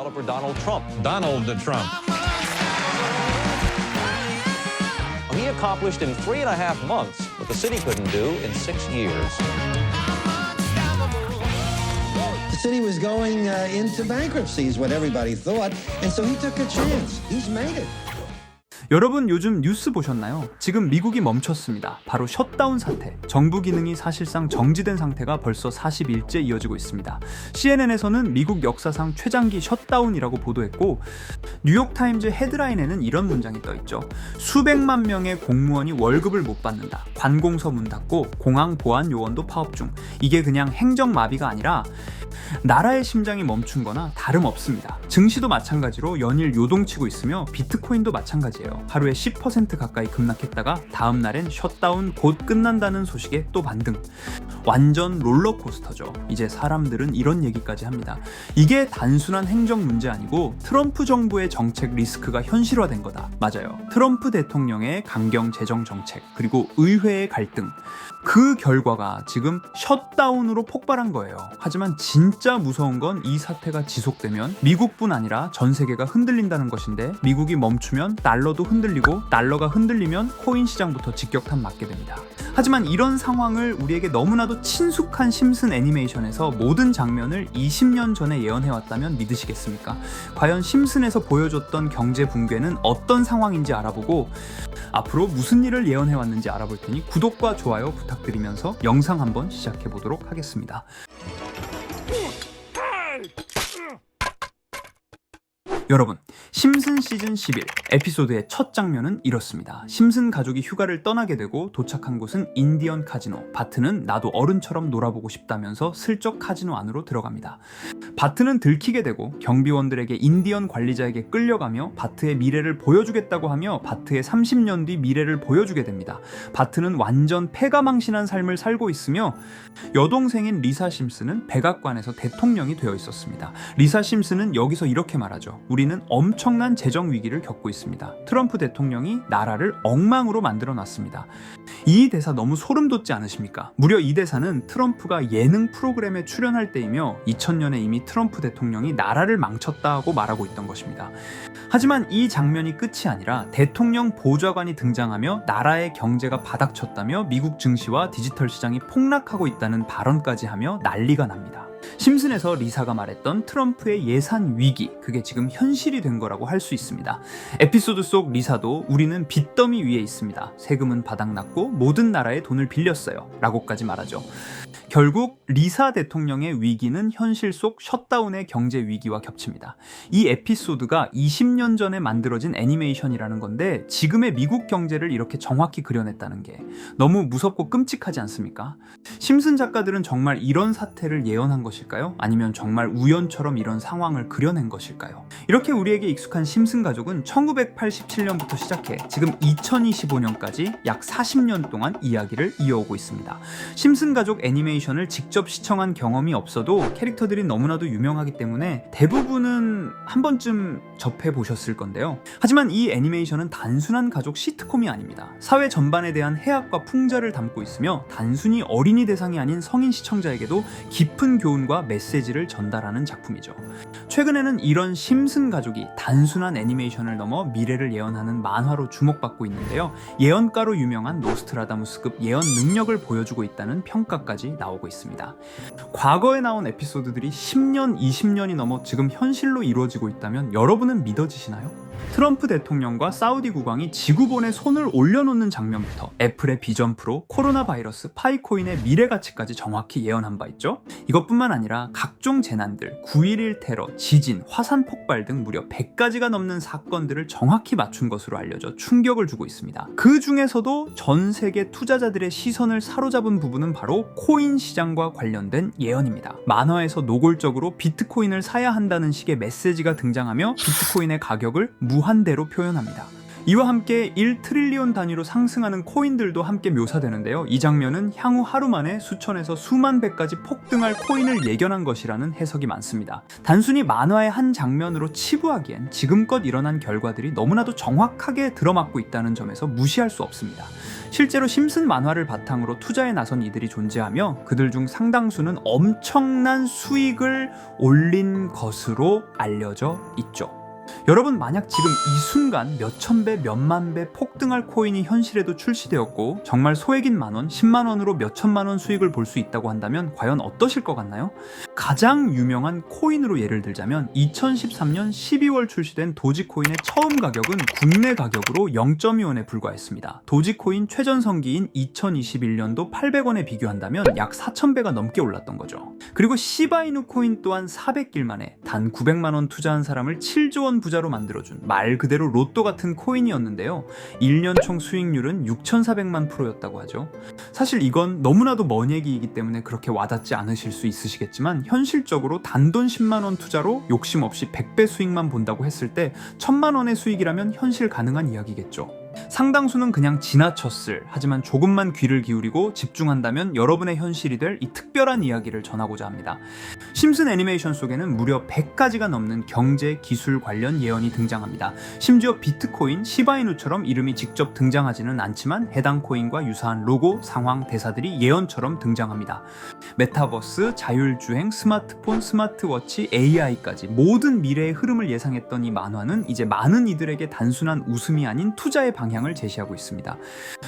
Developer Donald Trump. Donald Trump. He accomplished in 3.5 months what the city couldn't do in 6 years. The city was going into bankruptcy is what everybody thought, and so he took a chance. He's made it. 여러분 요즘 뉴스 보셨나요? 지금 미국이 멈췄습니다. 바로 셧다운 사태. 정부 기능이 사실상 정지된 상태가 벌써 40일째 이어지고 있습니다. CNN에서는 미국 역사상 최장기 셧다운이라고 보도했고 뉴욕타임즈 헤드라인에는 이런 문장이 떠있죠. 수백만 명의 공무원이 월급을 못 받는다. 관공서 문 닫고 공항 보안 요원도 파업 중. 이게 그냥 행정마비가 아니라 나라의 심장이 멈춘 거나 다름없습니다. 증시도 마찬가지로 연일 요동치고 있으며 비트코인도 마찬가지예요. 하루에 10% 가까이 급락했다가 다음 날엔 셧다운 곧 끝난다는 소식에 또 반등. 완전 롤러코스터죠. 이제 사람들은 이런 얘기까지 합니다. 이게 단순한 행정 문제 아니고 트럼프 정부의 정책 리스크가 현실화된 거다. 맞아요. 트럼프 대통령의 강경 재정 정책 그리고 의회의 갈등. 그 결과가 지금 셧다운으로 폭발한 거예요. 하지만 진짜 무서운 건 이 사태가 지속되면 미국뿐 아니라 전 세계가 흔들린다는 것인데 미국이 멈추면 달러도 흔들리고 달러가 흔들리면 코인 시장부터 직격탄 맞게 됩니다. 하지만 이런 상황을 우리에게 너무나도 친숙한 심슨 애니메이션에서 모든 장면을 20년 전에 예언해왔다면 믿으시겠습니까? 과연 심슨에서 보여줬던 경제 붕괴는 어떤 상황인지 알아보고 앞으로 무슨 일을 예언해왔는지 알아볼 테니 구독과 좋아요 부탁드리면서 영상 한번 시작해보도록 하겠습니다. 여러분, 심슨 시즌 11 에피소드의 첫 장면은 이렇습니다. 심슨 가족이 휴가를 떠나게 되고 도착한 곳은 인디언 카지노. 바트는 나도 어른처럼 놀아보고 싶다면서 슬쩍 카지노 안으로 들어갑니다. 바트는 들키게 되고 경비원들에게 인디언 관리자에게 끌려가며 바트의 미래를 보여주겠다고 하며 바트의 30년 뒤 미래를 보여주게 됩니다. 바트는 완전 패가망신한 삶을 살고 있으며 여동생인 리사 심슨은 백악관에서 대통령이 되어 있었습니다. 리사 심슨은 여기서 이렇게 말하죠. 우리는 엄청난 재정 위기를 겪고 있습니다. 트럼프 대통령이 나라를 엉망으로 만들어 놨습니다. 이 대사 너무 소름 돋지 않으십니까? 무려 이 대사는 트럼프가 예능 프로그램에 출연할 때이며 2000년에 이미 트럼프 대통령이 나라를 망쳤다 하고 말하고 있던 것입니다. 하지만 이 장면이 끝이 아니라 대통령 보좌관이 등장하며 나라의 경제가 바닥쳤다며 미국 증시와 디지털 시장이 폭락하고 있다는 발언까지 하며 난리가 납니다. 심슨에서 리사가 말했던 트럼프의 예산 위기, 그게 지금 현실이 된 거라고 할 수 있습니다. 에피소드 속 리사도 우리는 빚더미 위에 있습니다. 세금은 바닥났고 모든 나라에 돈을 빌렸어요. 라고까지 말하죠. 결국 리사 대통령의 위기는 현실 속 셧다운의 경제 위기와 겹칩니다. 이 에피소드가 20년 전에 만들어진 애니메이션이라는 건데 지금의 미국 경제를 이렇게 정확히 그려냈다는 게 너무 무섭고 끔찍하지 않습니까? 심슨 작가들은 정말 이런 사태를 예언한 것일까요? 아니면 정말 우연처럼 이런 상황을 그려낸 것일까요? 이렇게 우리에게 익숙한 심슨 가족은 1987년부터 시작해 지금 2025년까지 약 40년 동안 이야기를 이어오고 있습니다. 심슨 가족 애니메이션을 직접 시청한 경험이 없어도 캐릭터들이 너무나도 유명하기 때문에 대부분은 한 번쯤 접해보셨을 건데요. 하지만 이 애니메이션은 단순한 가족 시트콤이 아닙니다. 사회 전반에 대한 해악과 풍자를 담고 있으며 단순히 어린이 대상이 아닌 성인 시청자에게도 깊은 교훈과 메시지를 전달하는 작품이죠. 최근에는 이런 심슨 가족이 단순한 애니메이션을 넘어 미래를 예언하는 만화로 주목받고 있는데요. 예언가로 유명한 노스트라다무스급 예언 능력을 보여주고 있다는 평가까지 나오고 있습니다. 과거에 나온 에피소드들이 10년, 20년이 넘어 지금 현실로 이루어지고 있다면 여러분은 믿어지시나요? 트럼프 대통령과 사우디 국왕이 지구본에 손을 올려놓는 장면부터 애플의 비전 프로, 코로나 바이러스, 파이코인의 미래 가치까지 정확히 예언한 바 있죠. 이것뿐만 아니라 각종 재난들, 9.11 테러, 지진, 화산 폭발 등 무려 100가지가 넘는 사건들을 정확히 맞춘 것으로 알려져 충격을 주고 있습니다. 그 중에서도 전 세계 투자자들의 시선을 사로잡은 부분은 바로 코인 시장과 관련된 예언입니다. 만화에서 노골적으로 비트코인을 사야 한다는 식의 메시지가 등장하며 비트코인의 가격을 무한대로 표현합니다. 이와 함께 1트릴리온 단위로 상승하는 코인들도 함께 묘사되는데요. 이 장면은 향후 하루 만에 수천에서 수만 배까지 폭등할 코인을 예견한 것이라는 해석이 많습니다. 단순히 만화의 한 장면으로 치부하기엔 지금껏 일어난 결과들이 너무나도 정확하게 들어맞고 있다는 점에서 무시할 수 없습니다. 실제로 심슨 만화를 바탕으로 투자에 나선 이들이 존재하며 그들 중 상당수는 엄청난 수익을 올린 것으로 알려져 있죠. 여러분, 만약 지금 이 순간 몇천 배, 몇만 배 폭등할 코인이 현실에도 출시되었고 정말 소액인 만원, 10만 원으로 몇천만 원 수익을 볼 수 있다고 한다면 과연 어떠실 것 같나요? 가장 유명한 코인으로 예를 들자면 2013년 12월 출시된 도지코인의 처음 가격은 국내 가격으로 0.2원에 불과했습니다. 도지코인 최전성기인 2021년도 800원에 비교한다면 약 4,000배가 넘게 올랐던 거죠. 그리고 시바이누 코인 또한 400길 만에 단 900만 원 투자한 사람을 7조 원 부자로 만들어준 말 그대로 로또 같은 코인이었는데요. 1년 총 수익률은 6,400만 %였다고 하죠. 사실 이건 너무나도 먼 얘기이기 때문에 그렇게 와닿지 않으실 수 있으시겠지만 현실적으로 단돈 10만 원 투자로 욕심 없이 100배 수익만 본다고 했을 때 1,000만 원의 수익이라면 현실 가능한 이야기겠죠. 상당수는 그냥 지나쳤을, 하지만 조금만 귀를 기울이고 집중한다면 여러분의 현실이 될 이 특별한 이야기를 전하고자 합니다. 심슨 애니메이션 속에는 무려 100가지가 넘는 경제, 기술 관련 예언이 등장합니다. 심지어 비트코인, 시바이누처럼 이름이 직접 등장하지는 않지만 해당 코인과 유사한 로고, 상황, 대사들이 예언처럼 등장합니다. 메타버스, 자율주행, 스마트폰, 스마트워치, AI까지 모든 미래의 흐름을 예상했던 이 만화는 이제 많은 이들에게 단순한 웃음이 아닌 투자의 방향을 제시하고 있습니다.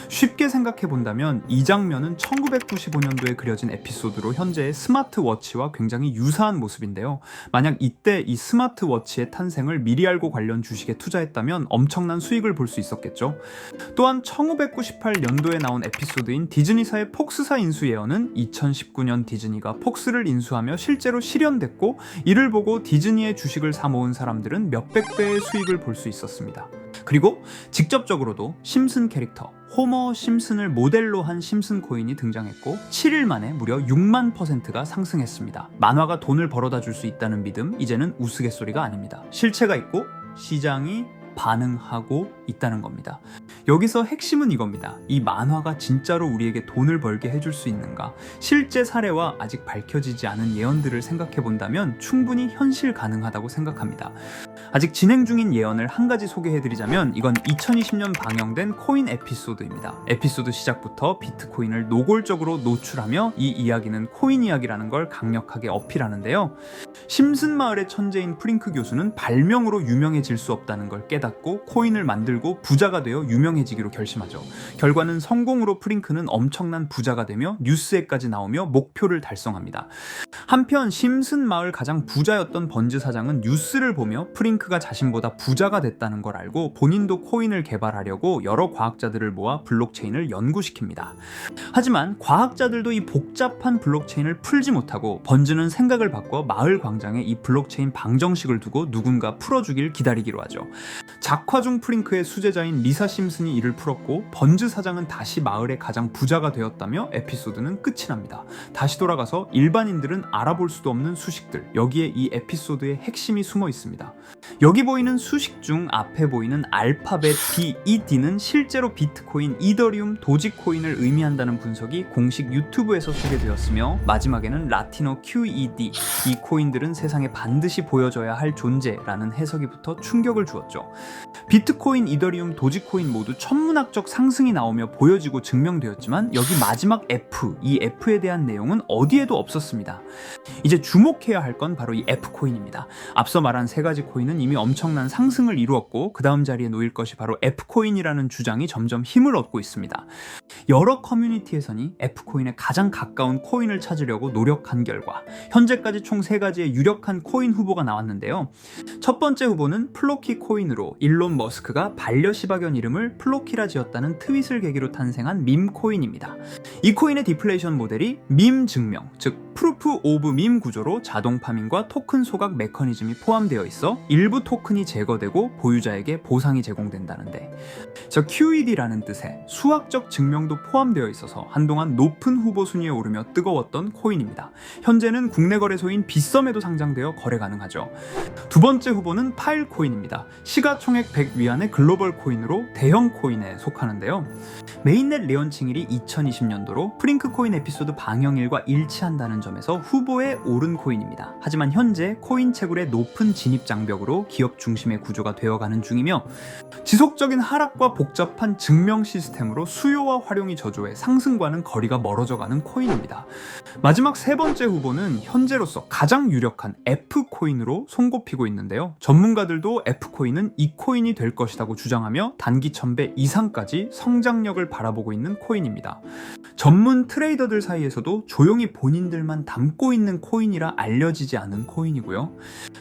쉽게 생각해 본다면 이 장면은 1995년도에 그려진 에피소드로 현재의 스마트워치와 굉장히 유사한 모습인데요. 만약 이때 이 스마트워치의 탄생을 미리 알고 관련 주식에 투자했다면 엄청난 수익을 볼 수 있었겠죠. 또한 1998년도에 나온 에피소드인 디즈니사의 폭스사 인수 예언은 2019년 디즈니가 폭스를 인수하며 실제로 실현됐고, 이를 보고 디즈니의 주식을 사 모은 사람들은 몇백 배의 수익을 볼 수 있었습니다. 그리고 직접적으로도 심슨 캐릭터 호머 심슨을 모델로 한 심슨 코인이 등장했고 7일 만에 무려 6만 %가 상승했습니다. 만화가 돈을 벌어다 줄 수 있다는 믿음, 이제는 우스갯소리가 아닙니다. 실체가 있고 시장이 반응하고 있다는 겁니다. 여기서 핵심은 이겁니다. 이 만화가 진짜로 우리에게 돈을 벌게 해줄 수 있는가? 실제 사례와 아직 밝혀지지 않은 예언들을 생각해 본다면 충분히 현실 가능하다고 생각합니다. 아직 진행 중인 예언을 한 가지 소개해드리자면 이건 2020년 방영된 코인 에피소드입니다. 에피소드 시작부터 비트코인을 노골적으로 노출하며 이 이야기는 코인 이야기라는 걸 강력하게 어필하는데요. 심슨 마을의 천재인 프링크 교수는 발명으로 유명해질 수 없다는 걸 깨닫고 코인을 만들고 부자가 되어 유명해지기로 결심하죠. 결과는 성공으로 프링크는 엄청난 부자가 되며 뉴스에까지 나오며 목표를 달성합니다. 한편 심슨 마을 가장 부자였던 번즈 사장은 뉴스를 보며 프링크가 자신보다 부자가 됐다는 걸 알고 본인도 코인을 개발하려고 여러 과학자들을 모아 블록체인을 연구시킵니다. 하지만 과학자들도 이 복잡한 블록체인을 풀지 못하고 번즈는 생각을 바꿔 마을 광장에 이 블록체인 방정식을 두고 누군가 풀어주길 기다리기로 하죠. 작화 중 프링크의 수제자인 리사 심슨이 이를 풀었고 번즈 사장은 다시 마을의 가장 부자가 되었다며 에피소드는 끝이 납니다. 다시 돌아가서 일반인들은 알아볼 수도 없는 수식들, 여기에 이 에피소드의 핵심이 숨어 있습니다. 여기 보이는 수식 중 앞에 보이는 알파벳 B, E, D는 실제로 비트코인, 이더리움, 도지코인을 의미한다는 분석이 공식 유튜브에서 소개되었으며 마지막에는 라틴어 QED, 이 코인들은 세상에 반드시 보여줘야 할 존재라는 해석이 붙어 충격을 주었죠. 비트코인, 이더리움, 도지코인 모두 천문학적 상승이 나오며 보여지고 증명되었지만 여기 마지막 F, 이 F에 대한 내용은 어디에도 없었습니다. 이제 주목해야 할 건 바로 이 F코인입니다. 앞서 말한 세 가지 코인은 이미 엄청난 상승을 이루었고 그 다음 자리에 놓일 것이 바로 F코인이라는 주장이 점점 힘을 얻고 있습니다. 여러 커뮤니티에서는 F코인에 가장 가까운 코인을 찾으려고 노력한 결과 현재까지 총 3가지의 유력한 코인 후보가 나왔는데요. 첫 번째 후보는 플로키 코인으로 일론 머스크가 반려시바견 이름을 플로키라 지었다는 트윗을 계기로 탄생한 밈 코인입니다. 이 코인의 디플레이션 모델이 밈 증명, 즉 프루프 오브 밈 구조로 자동 파밍과 토큰 소각 메커니즘이 포함되어 있어 일부 토큰이 제거되고 보유자에게 보상이 제공된다는데, 저 QED라는 뜻의 수학적 증명도 포함되어 있어서 한동안 높은 후보 순위에 오르며 뜨거웠던 코인입니다. 현재는 국내 거래소인 빗썸에도 상장되어 거래 가능하죠. 두 번째 후보는 파일 코인입니다. 시가총액 100 위안의 글로벌 코인으로 대형 코인에 속하는데요. 메인넷 레언칭일이 2020년도로 프링크 코인 에피소드 방영일과 일치한다는 점에서 후보에 오른 코인입니다. 하지만 현재 코인 채굴의 높은 진입 장벽으로 기업 중심의 구조가 되어가는 중이며 지속적인 하락과 복잡한 증명 시스템으로 수요와 활용이 저조해 상승과는 거리가 멀어져가는 코인입니다. 마지막 세 번째 후보는 현재로서 가장 유력한 F코인으로 손꼽히고 있는데요. 전문가들도 F코인은 이 코인이 될 것이라고 주장하며 단기 1000배 이상까지 성장력을 바라보고 있는 코인입니다. 전문 트레이더들 사이에서도 조용히 본인들만 담고 있는 코인이라 알려지지 않은 코인이고요.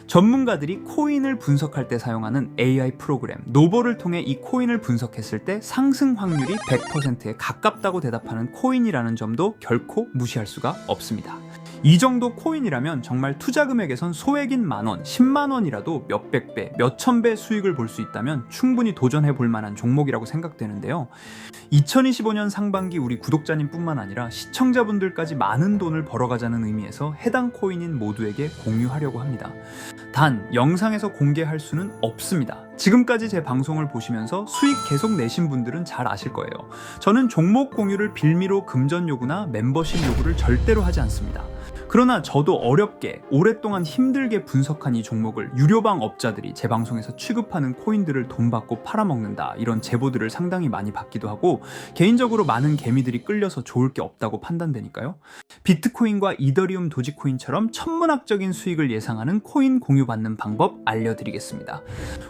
전문가들이 코인을 분석할 때 사용하는 AI 프로그램 노보를 통해 이 코인을 분석했을 때 상승 확률이 100%에 가깝다고 대답하는 코인이라는 점도 결코 무시할 수가 없습니다. 이 정도 코인이라면 정말 투자 금액에선 소액인 만원, 10만원이라도 몇백 배, 몇천 배 수익을 볼 수 있다면 충분히 도전해 볼 만한 종목이라고 생각되는데요. 2025년 상반기 우리 구독자님 뿐만 아니라 시청자분들까지 많은 돈을 벌어가자는 의미에서 해당 코인인 모두에게 공유하려고 합니다. 단, 영상에서 공개할 수는 없습니다. 지금까지 제 방송을 보시면서 수익 계속 내신 분들은 잘 아실 거예요. 저는 종목 공유를 빌미로 금전 요구나 멤버십 요구를 절대로 하지 않습니다. 그러나 저도 어렵게 오랫동안 힘들게 분석한 이 종목을 유료방 업자들이 제 방송에서 취급하는 코인들을 돈 받고 팔아먹는다 이런 제보들을 상당히 많이 받기도 하고 개인적으로 많은 개미들이 끌려서 좋을 게 없다고 판단되니까요. 비트코인과 이더리움 도지코인처럼 천문학적인 수익을 예상하는 코인 공유받는 방법 알려드리겠습니다.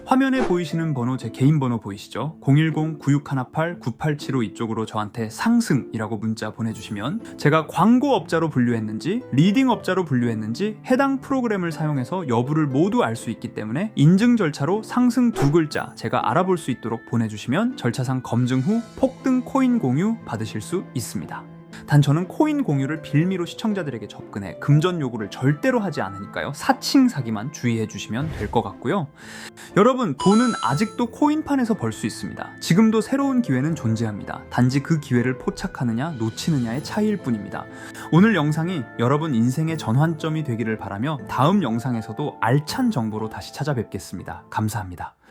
화면에 보이시는 번호 제 개인 번호 보이시죠? 010-9618-9875 이쪽으로 저한테 상승이라고 문자 보내주시면 제가 광고업자로 분류했는지 리딩업자로 분류했는지 해당 프로그램을 사용해서 여부를 모두 알 수 있기 때문에 인증 절차로 상승 두 글자 제가 알아볼 수 있도록 보내주시면 절차상 검증 후 폭등 코인 공유 받으실 수 있습니다. 단 저는 코인 공유를 빌미로 시청자들에게 접근해 금전 요구를 절대로 하지 않으니까요. 사칭 사기만 주의해 주시면 될 것 같고요. 여러분, 돈은 아직도 코인판에서 벌 수 있습니다. 지금도 새로운 기회는 존재합니다. 단지 그 기회를 포착하느냐 놓치느냐의 차이일 뿐입니다. 오늘 영상이 여러분 인생의 전환점이 되기를 바라며 다음 영상에서도 알찬 정보로 다시 찾아뵙겠습니다. 감사합니다.